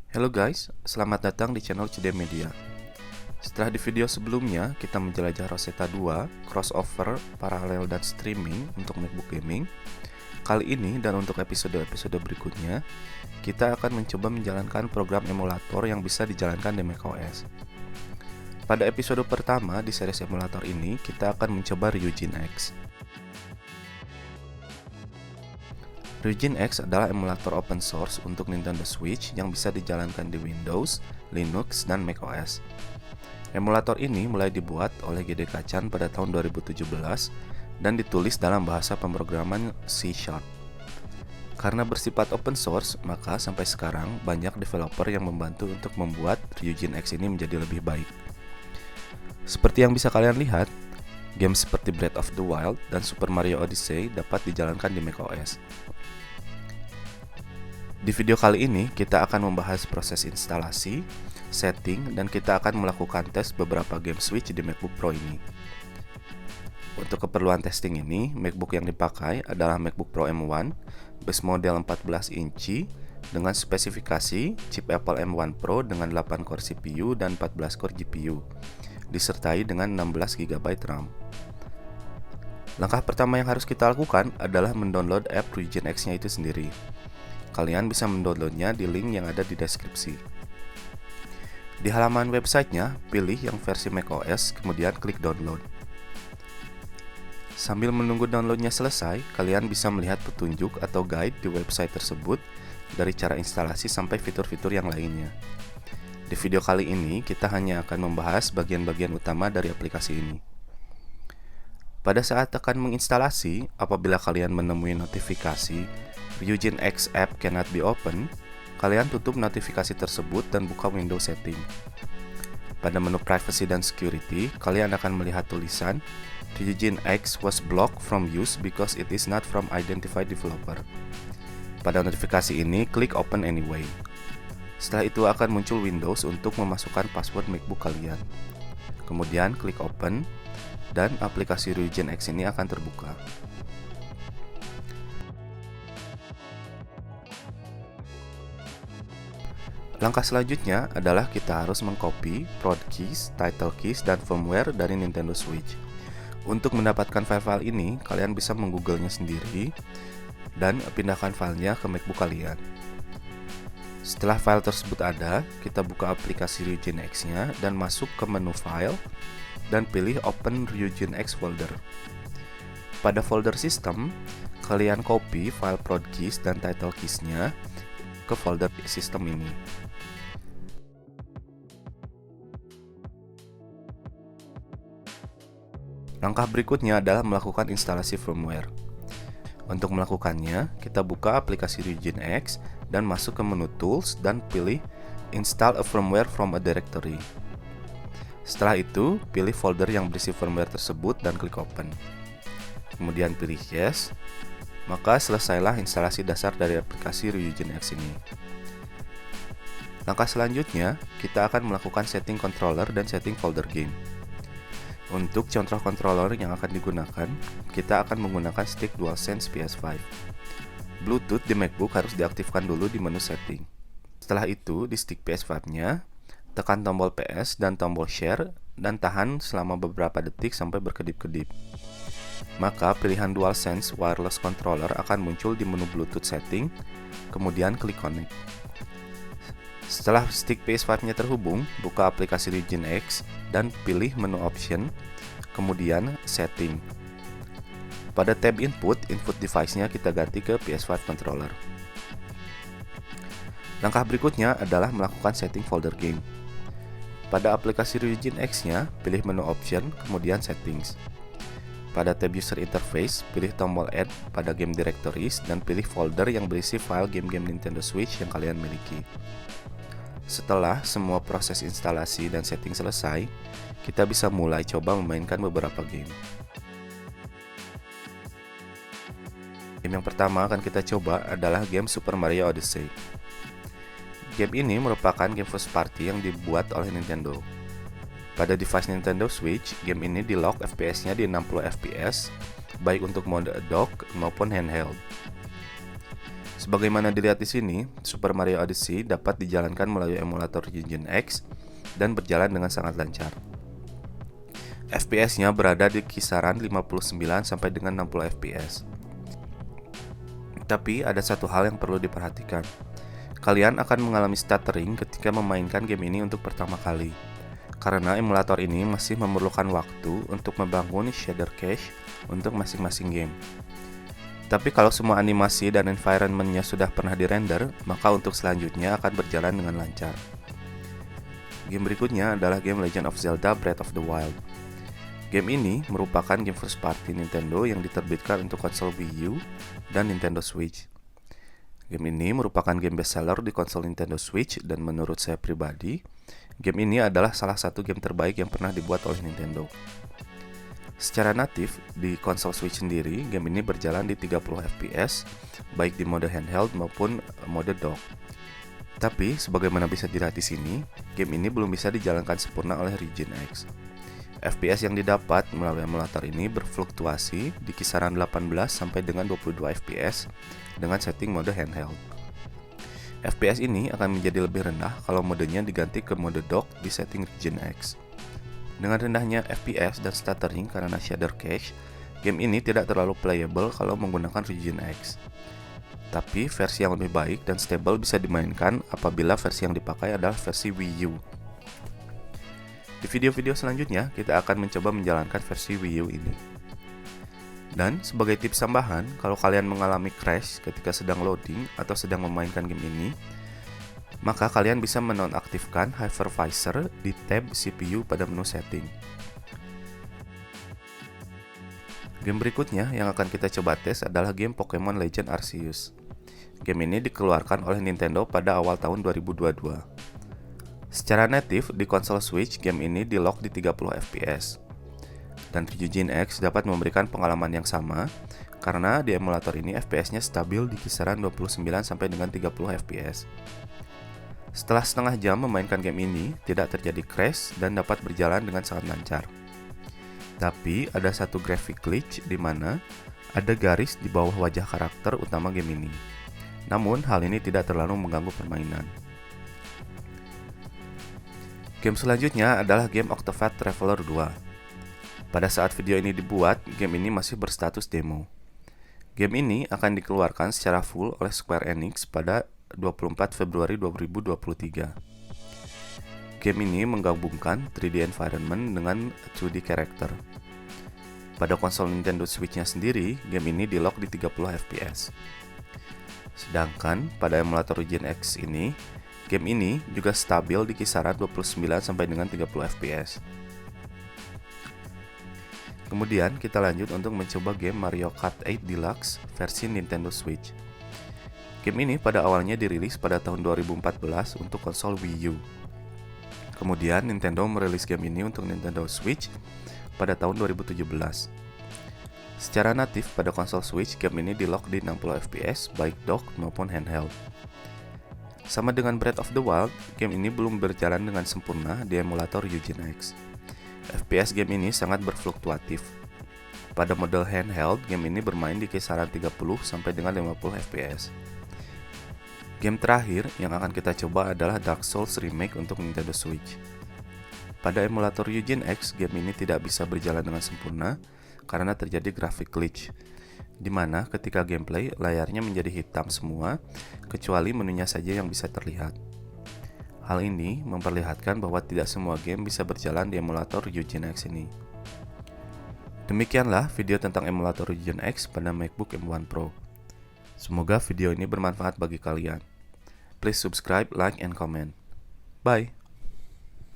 Halo guys, selamat datang di channel CD Media. Setelah di video sebelumnya kita menjelajah Rosetta 2, crossover, paralel, dan streaming untuk MacBook Gaming. Kali ini dan untuk episode-episode berikutnya, kita akan mencoba menjalankan program emulator yang bisa dijalankan di macOS. Pada episode pertama di series emulator ini, kita akan mencoba Ryujin X. Ryujin X adalah emulator open source untuk Nintendo Switch yang bisa dijalankan di Windows, Linux, dan macOS. Emulator ini mulai dibuat oleh GDK Chan pada tahun 2017 dan ditulis dalam bahasa pemrograman C#. Karena bersifat open source, maka sampai sekarang banyak developer yang membantu untuk membuat Ryujin X ini menjadi lebih baik. Seperti yang bisa kalian lihat, game seperti Breath of the Wild dan Super Mario Odyssey dapat dijalankan di macOS. Di video kali ini, kita akan membahas proses instalasi, setting, dan kita akan melakukan tes beberapa game Switch di MacBook Pro ini. Untuk keperluan testing ini, MacBook yang dipakai adalah MacBook Pro M1, base model 14 inci, dengan spesifikasi chip Apple M1 Pro dengan 8 core CPU dan 14 core GPU, disertai dengan 16 GB RAM. Langkah pertama yang harus kita lakukan adalah mendownload app Ryujin X-nya itu sendiri. Kalian bisa mendownloadnya di link yang ada di deskripsi. Di halaman websitenya, pilih yang versi macOS, kemudian klik download. Sambil menunggu downloadnya selesai, kalian bisa melihat petunjuk atau guide di website tersebut dari cara instalasi sampai fitur-fitur yang lainnya. Di video kali ini, kita hanya akan membahas bagian-bagian utama dari aplikasi ini. Pada saat tekan menginstalasi, apabila kalian menemui notifikasi Ryujin X app cannot be open, kalian tutup notifikasi tersebut dan buka Windows Setting. Pada menu Privacy dan Security, kalian akan melihat tulisan Ryujin X was blocked from use because it is not from identified developer. Pada notifikasi ini, klik Open Anyway. Setelah itu akan muncul Windows untuk memasukkan password MacBook kalian. Kemudian klik Open, dan aplikasi Ryujin X ini akan terbuka. Langkah selanjutnya adalah kita harus mengcopy prod keys, title keys, dan firmware dari Nintendo Switch. Untuk mendapatkan file-file ini, kalian bisa menggoogle-nya sendiri dan pindahkan filenya ke MacBook kalian. Setelah file tersebut ada, kita buka aplikasi Ryujin X-nya dan masuk ke menu File dan pilih Open Ryujin X folder. Pada folder System, kalian copy file prod keys dan title keys-nya ke folder sistem ini. Langkah berikutnya adalah melakukan instalasi firmware. Untuk melakukannya, kita buka aplikasi Ryujin X dan masuk ke menu Tools dan pilih Install a firmware from a directory. Setelah itu, pilih folder yang berisi firmware tersebut dan klik Open. Kemudian pilih Yes. Maka selesailah instalasi dasar dari aplikasi Ryujin X ini. Langkah selanjutnya, kita akan melakukan setting controller dan setting folder game. Untuk contoh controller yang akan digunakan, kita akan menggunakan stick DualSense PS5. Bluetooth di MacBook harus diaktifkan dulu di menu setting. Setelah itu, di stick PS5-nya, tekan tombol PS dan tombol share dan tahan selama beberapa detik sampai berkedip-kedip. Maka pilihan DualSense Wireless Controller akan muncul di menu Bluetooth setting, kemudian klik connect. Setelah stick PS5-nya terhubung, buka aplikasi Ryujin X dan pilih menu option, kemudian setting. Pada tab input device-nya kita ganti ke PS5 controller. Langkah berikutnya adalah melakukan setting folder game. Pada aplikasi Ryujin X-nya, pilih menu option, kemudian settings. Pada tab user interface, pilih tombol add pada game directories dan pilih folder yang berisi file game-game Nintendo Switch yang kalian miliki. Setelah semua proses instalasi dan setting selesai, kita bisa mulai coba memainkan beberapa game. Game yang pertama akan kita coba adalah game Super Mario Odyssey. Game ini merupakan game first party yang dibuat oleh Nintendo. Pada device Nintendo Switch, game ini di-lock FPS-nya di 60 fps, baik untuk mode dock maupun handheld. Sebagaimana dilihat di sini, Super Mario Odyssey dapat dijalankan melalui emulator Ryujin X dan berjalan dengan sangat lancar. FPS-nya berada di kisaran 59 sampai dengan 60 FPS. Tapi ada satu hal yang perlu diperhatikan. Kalian akan mengalami stuttering ketika memainkan game ini untuk pertama kali, karena emulator ini masih memerlukan waktu untuk membangun shader cache untuk masing-masing game. Tapi kalau semua animasi dan environment-nya sudah pernah dirender, maka untuk selanjutnya akan berjalan dengan lancar. Game berikutnya adalah game Legend of Zelda Breath of the Wild. Game ini merupakan game first party Nintendo yang diterbitkan untuk konsol Wii U dan Nintendo Switch. Game ini merupakan game bestseller di konsol Nintendo Switch dan menurut saya pribadi, game ini adalah salah satu game terbaik yang pernah dibuat oleh Nintendo. Secara natif, di konsol Switch sendiri, game ini berjalan di 30 FPS, baik di mode handheld maupun mode dock. Tapi, sebagaimana bisa dilihat di sini, game ini belum bisa dijalankan sempurna oleh Ryujin X. FPS yang didapat melalui emulator ini berfluktuasi di kisaran 18 sampai dengan 22 FPS dengan setting mode handheld. FPS ini akan menjadi lebih rendah kalau modenya diganti ke mode dock di setting Ryujin X. Dengan rendahnya FPS dan stuttering karena shader cache, game ini tidak terlalu playable kalau menggunakan Ryujin X. Tapi versi yang lebih baik dan stable bisa dimainkan apabila versi yang dipakai adalah versi Wii U. Di video-video selanjutnya, kita akan mencoba menjalankan versi Wii U ini. Dan sebagai tips tambahan, kalau kalian mengalami crash ketika sedang loading atau sedang memainkan game ini, maka kalian bisa menonaktifkan hypervisor di tab CPU pada menu setting. Game berikutnya yang akan kita coba tes adalah game Pokemon Legend Arceus. Game ini dikeluarkan oleh Nintendo pada awal tahun 2022. Secara natif di konsol Switch, game ini di-lock di 30 FPS. Dan Ryujin X dapat memberikan pengalaman yang sama karena di emulator ini FPS-nya stabil di kisaran 29 sampai dengan 30 FPS. Setelah setengah jam memainkan game ini, tidak terjadi crash dan dapat berjalan dengan sangat lancar. Tapi ada satu graphic glitch di mana ada garis di bawah wajah karakter utama game ini. Namun hal ini tidak terlalu mengganggu permainan. Game selanjutnya adalah game Octopath Traveler 2. Pada saat video ini dibuat, game ini masih berstatus demo. Game ini akan dikeluarkan secara full oleh Square Enix pada 24 Februari 2023. Game ini menggabungkan 3D environment dengan 2D character. Pada konsol Nintendo Switch-nya sendiri, game ini di-lock di 30 FPS. Sedangkan pada emulator Ryujin X ini, game ini juga stabil di kisaran 29 sampai dengan 30 FPS. Kemudian kita lanjut untuk mencoba game Mario Kart 8 Deluxe versi Nintendo Switch. Game ini pada awalnya dirilis pada tahun 2014 untuk konsol Wii U. Kemudian Nintendo merilis game ini untuk Nintendo Switch pada tahun 2017. Secara natif pada konsol Switch, game ini di-lock di 60 FPS baik dock maupun handheld. Sama dengan Breath of the Wild, game ini belum berjalan dengan sempurna di emulator Ryujin X. FPS game ini sangat berfluktuatif. Pada model handheld, game ini bermain di kisaran 30 sampai dengan 50 FPS. Game terakhir yang akan kita coba adalah Dark Souls Remake untuk Nintendo Switch. Pada emulator Ryujin X, game ini tidak bisa berjalan dengan sempurna karena terjadi graphic glitch, di mana ketika gameplay layarnya menjadi hitam semua, kecuali menunya saja yang bisa terlihat. Hal ini memperlihatkan bahwa tidak semua game bisa berjalan di emulator Ryujin X ini. Demikianlah video tentang emulator Ryujin X pada MacBook M1 Pro. Semoga video ini bermanfaat bagi kalian. Please subscribe, like, and comment. Bye!